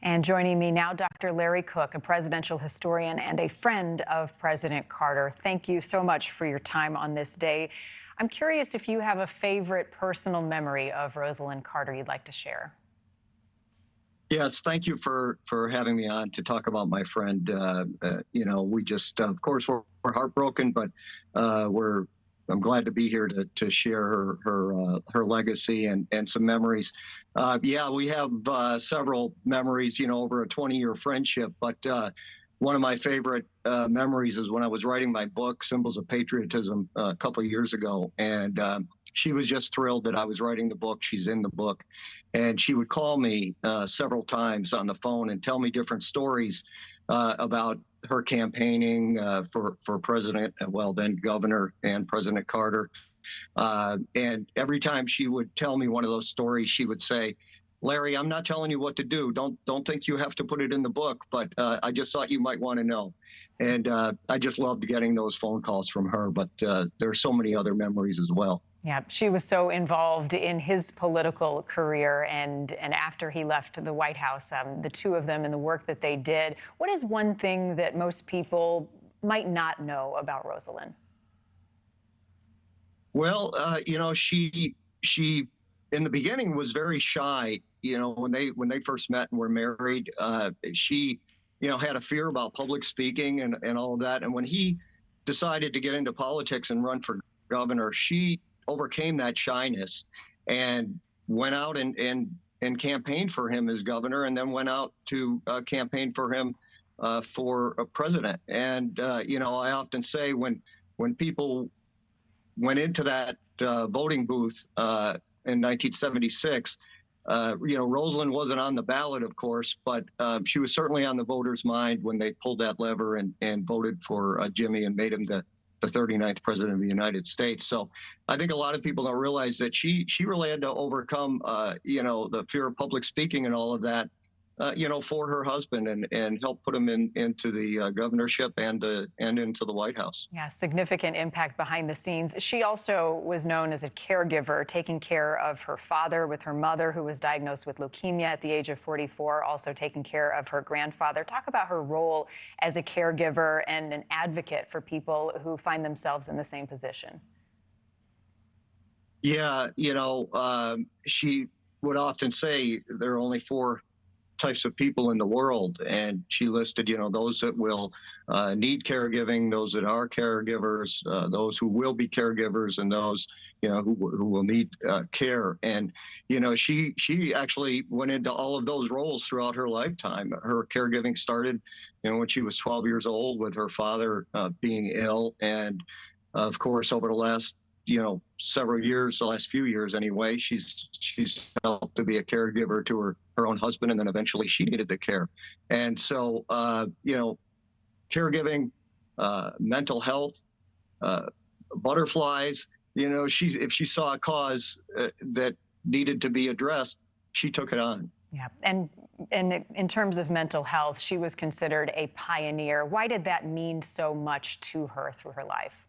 And joining me now, Dr. Larry Cook, a presidential historian and a friend of President Carter. Thank you so much for your time on this day. I'm curious if you have a favorite personal memory of Rosalynn Carter you'd like to share. Yes, thank you for having me on to talk about my friend. We just, of course, we're heartbroken, but I'm glad to be here to share her legacy and some memories. Yeah, we have several memories, over a 20-year friendship. But one of my favorite memories is when I was writing my book, Symbols of Patriotism, a couple of years ago, and she was just thrilled that I was writing the book. She's in the book, and she would call me several times on the phone and tell me different stories about her campaigning for president, well, then governor, and President Carter. And every time she would tell me one of those stories, she would say, "Larry, I'm not telling you what to do. Don't think you have to put it in the book, but I just thought you might want to know." And I just loved getting those phone calls from her. But there are so many other memories as well. Yeah, she was so involved in his political career, and after he left the White House, the two of them and the work that they did. What is one thing that most people might not know about Rosalynn? Well, she in the beginning was very shy. When they first met and were married, she had a fear about public speaking and all of that. And when he decided to get into politics and run for governor, she overcame that shyness and went out and campaigned for him as governor, and then went out to campaign for him for a president. And I often say when people went into that voting booth in 1976, Rosalynn wasn't on the ballot, of course, but she was certainly on the voters' mind when they pulled that lever and voted for Jimmy and made him the 39th president of the United States. So I think a lot of people don't realize that she really had to overcome, the fear of public speaking and all of that, for her husband and help put him into the governorship and into the White House. Yeah, significant impact behind the scenes. She also was known as a caregiver, taking care of her father with her mother, who was diagnosed with leukemia at the age of 44, also taking care of her grandfather. Talk about her role as a caregiver and an advocate for people who find themselves in the same position. Yeah, she would often say there are only four types of people in the world, and she listed those that will need caregiving, those that are caregivers, those who will be caregivers, and those who will need care. And she actually went into all of those roles throughout her lifetime. Her caregiving started when she was 12 years old, with her father being ill, and of course over the last several years, the last few years anyway, she's helped to be a caregiver to her own husband, and then eventually she needed the care. And so, caregiving, mental health, butterflies, if she saw a cause that needed to be addressed, she took it on. Yeah, and in terms of mental health, she was considered a pioneer. Why did that mean so much to her through her life?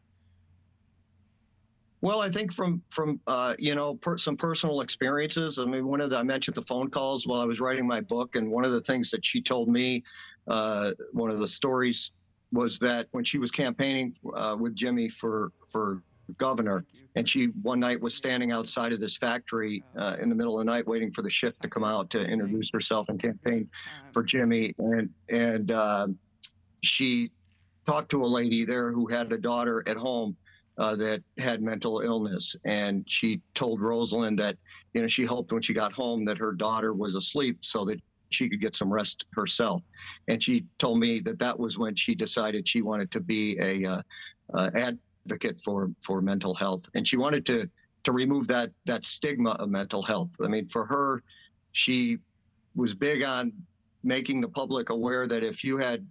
Well, I think from some personal experiences. I mean, I mentioned the phone calls while I was writing my book, and one of the things that she told me, one of the stories, was that when she was campaigning with Jimmy for governor, and she one night was standing outside of this factory in the middle of the night waiting for the shift to come out to introduce herself and campaign for Jimmy, and she talked to a lady there who had a daughter at home that had mental illness. And she told Rosalynn that, she hoped when she got home that her daughter was asleep so that she could get some rest herself. And she told me that was when she decided she wanted to be a advocate for mental health. And she wanted to remove that stigma of mental health. I mean, for her, she was big on making the public aware that if you had,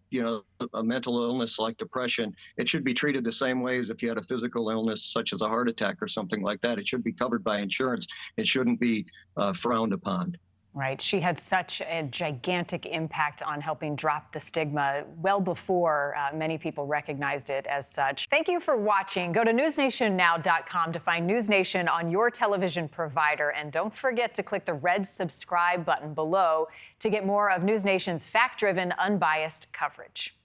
a mental illness like depression, it should be treated the same way as if you had a physical illness such as a heart attack or something like that. It should be covered by insurance. It shouldn't be frowned upon. Right. She had such a gigantic impact on helping drop the stigma well before many people recognized it as such. Thank you for watching. Go to newsnationnow.com to find News Nation on your television provider. And don't forget to click the red subscribe button below to get more of News Nation's fact-driven, unbiased coverage.